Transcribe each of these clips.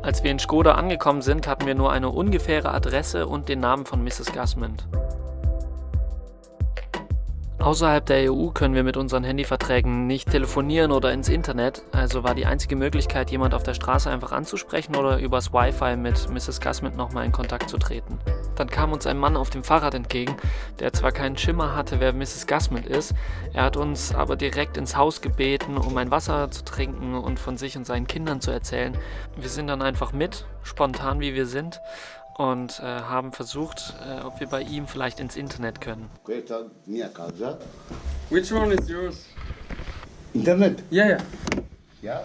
Als wir in Škoda angekommen sind, hatten wir nur eine ungefähre Adresse und den Namen von Mrs. Gusman. Außerhalb der EU können wir mit unseren Handyverträgen nicht telefonieren oder ins Internet, also war die einzige Möglichkeit, jemand auf der Straße einfach anzusprechen oder übers Wi-Fi mit Mrs. Gusman nochmal in Kontakt zu treten. Dann kam uns ein Mann auf dem Fahrrad entgegen, der zwar keinen Schimmer hatte, wer Mrs. Gusman ist, er hat uns aber direkt ins Haus gebeten, um ein Wasser zu trinken und von sich und seinen Kindern zu erzählen. Wir sind dann einfach mit, spontan wie wir sind, und haben versucht, ob wir bei ihm vielleicht ins Internet können. Which one is yours? Internet? Yeah. Ja,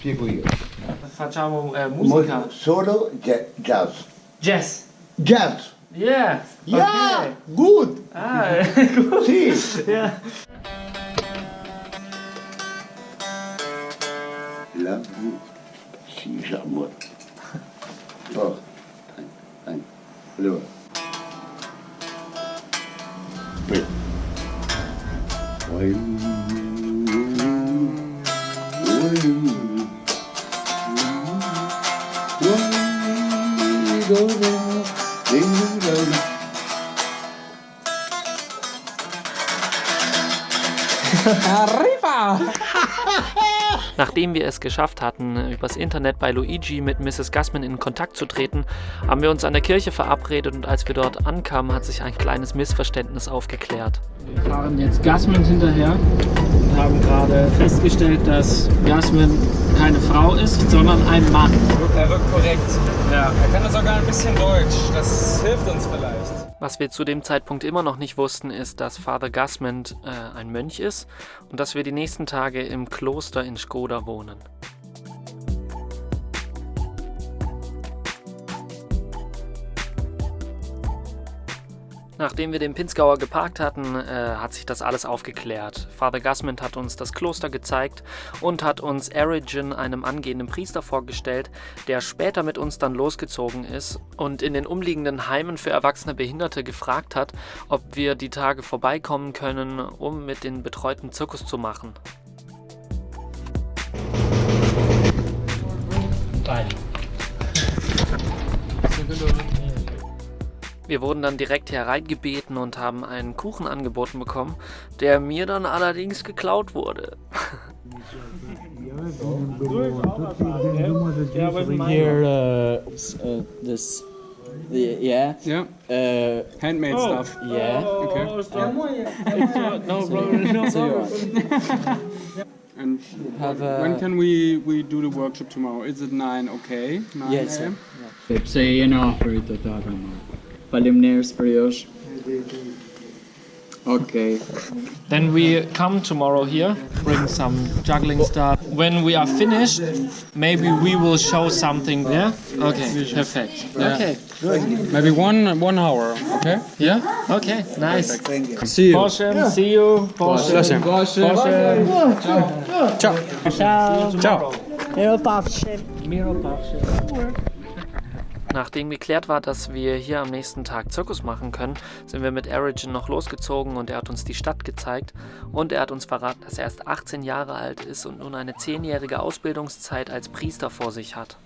spiego io. Facciamo musica. Solo jazz. Jazz. Jazz! Yeah. Ja, gut! Ah, gut. Sì! Ja. La si j'amore. Oh, allora. Wait. Arriba! Nachdem wir es geschafft hatten, übers Internet bei Luigi mit Mrs. Gusman in Kontakt zu treten, haben wir uns an der Kirche verabredet und als wir dort ankamen, hat sich ein kleines Missverständnis aufgeklärt. Wir fahren jetzt Gusman hinterher und haben gerade festgestellt, dass Gusman keine Frau ist, sondern ein Mann. Er wirkt korrekt. Ja. Er kann sogar ein bisschen Deutsch. Das hilft uns vielleicht. Was wir zu dem Zeitpunkt immer noch nicht wussten, ist, dass Father Gusman ein Mönch ist und dass wir die nächsten Tage im Kloster in Škoda wohnen. Nachdem wir den Pinzgauer geparkt hatten, hat sich das alles aufgeklärt. Father Gusman hat uns das Kloster gezeigt und hat uns Erigen, einem angehenden Priester, vorgestellt, der später mit uns dann losgezogen ist und in den umliegenden Heimen für erwachsene Behinderte gefragt hat, ob wir die Tage vorbeikommen können, um mit den Betreuten Zirkus zu machen. Wir wurden dann direkt hereingebeten und haben einen Kuchen angeboten bekommen, der mir dann allerdings geklaut wurde. Here, yeah. Yeah. Handmade stuff. Yeah. Okay. No problem. And Have when can we do the workshop tomorrow? Is it 9 okay? 9 Yes. a.m.? Say an offer to Tarama. Falimneers Prios. Okay. Then we come tomorrow here, bring some juggling stuff. When we are finished, maybe we will show something there. Okay, perfect. Yeah. Okay, Maybe one hour. Okay. yeah, okay, nice. See you. Porsche, see you. Porsche. Porsche. Ciao. Ciao. Ciao. Miro Porsche. Nachdem geklärt war, dass wir hier am nächsten Tag Zirkus machen können, sind wir mit Erigen noch losgezogen und er hat uns die Stadt gezeigt und er hat uns verraten, dass er erst 18 Jahre alt ist und nun eine 10-jährige Ausbildungszeit als Priester vor sich hat.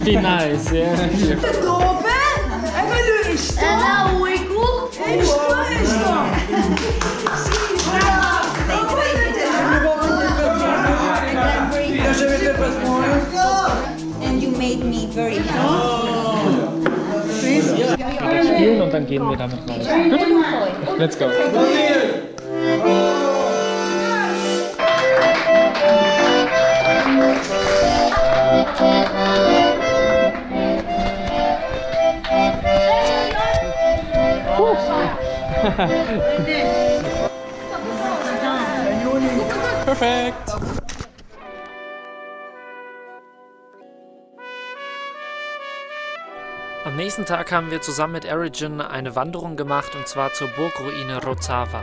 Be nice, yeah. And you made me very happy. Spielen und dann gehen wir damit raus. Gut? Let's go. Perfect. Am nächsten Tag haben wir zusammen mit Erigen eine Wanderung gemacht und zwar zur Burgruine Rozava.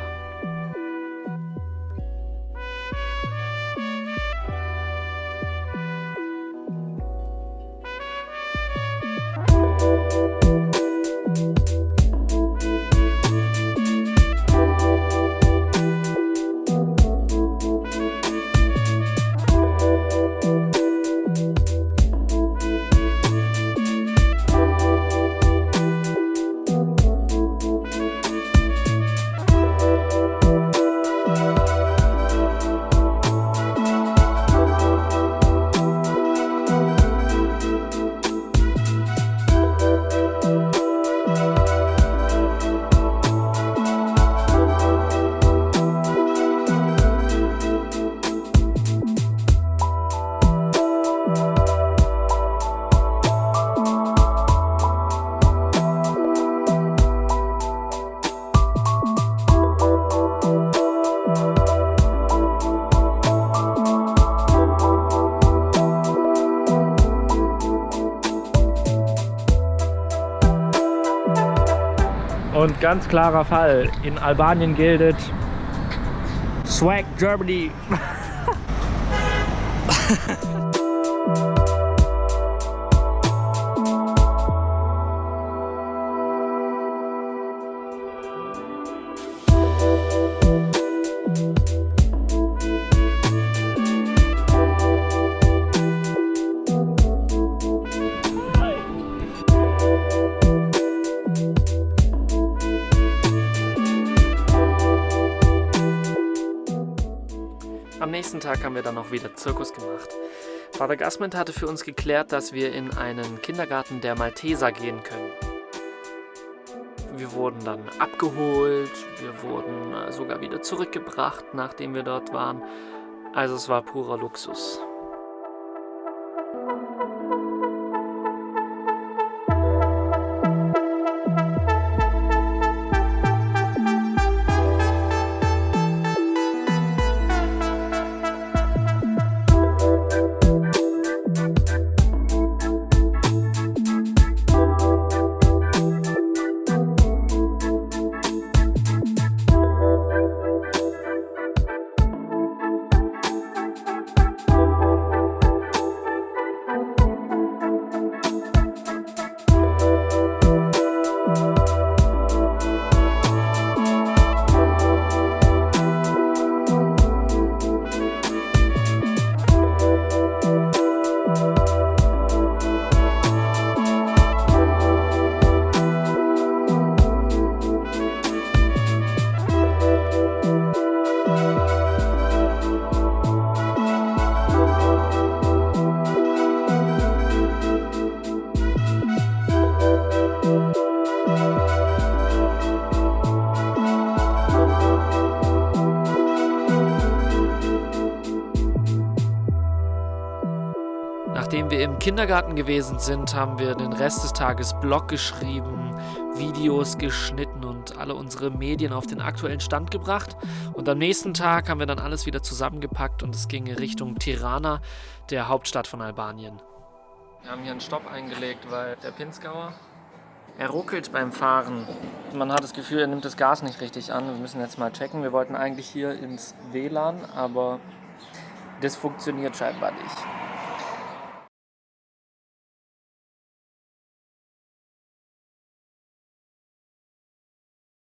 Und ganz klarer Fall, in Albanien gilt Swag Germany. Am nächsten Tag haben wir dann auch wieder Zirkus gemacht. Father Gasment hatte für uns geklärt, dass wir in einen Kindergarten der Malteser gehen können. Wir wurden dann abgeholt, wir wurden sogar wieder zurückgebracht, nachdem wir dort waren. Also es war purer Luxus. Nachdem wir im Kindergarten gewesen sind, haben wir den Rest des Tages Blog geschrieben, Videos geschnitten und alle unsere Medien auf den aktuellen Stand gebracht. Und am nächsten Tag haben wir dann alles wieder zusammengepackt und es ging Richtung Tirana, der Hauptstadt von Albanien. Wir haben hier einen Stopp eingelegt, weil der Pinzgauer, er ruckelt beim Fahren. Man hat das Gefühl, er nimmt das Gas nicht richtig an. Wir müssen jetzt mal checken. Wir wollten eigentlich hier ins WLAN, aber das funktioniert scheinbar nicht.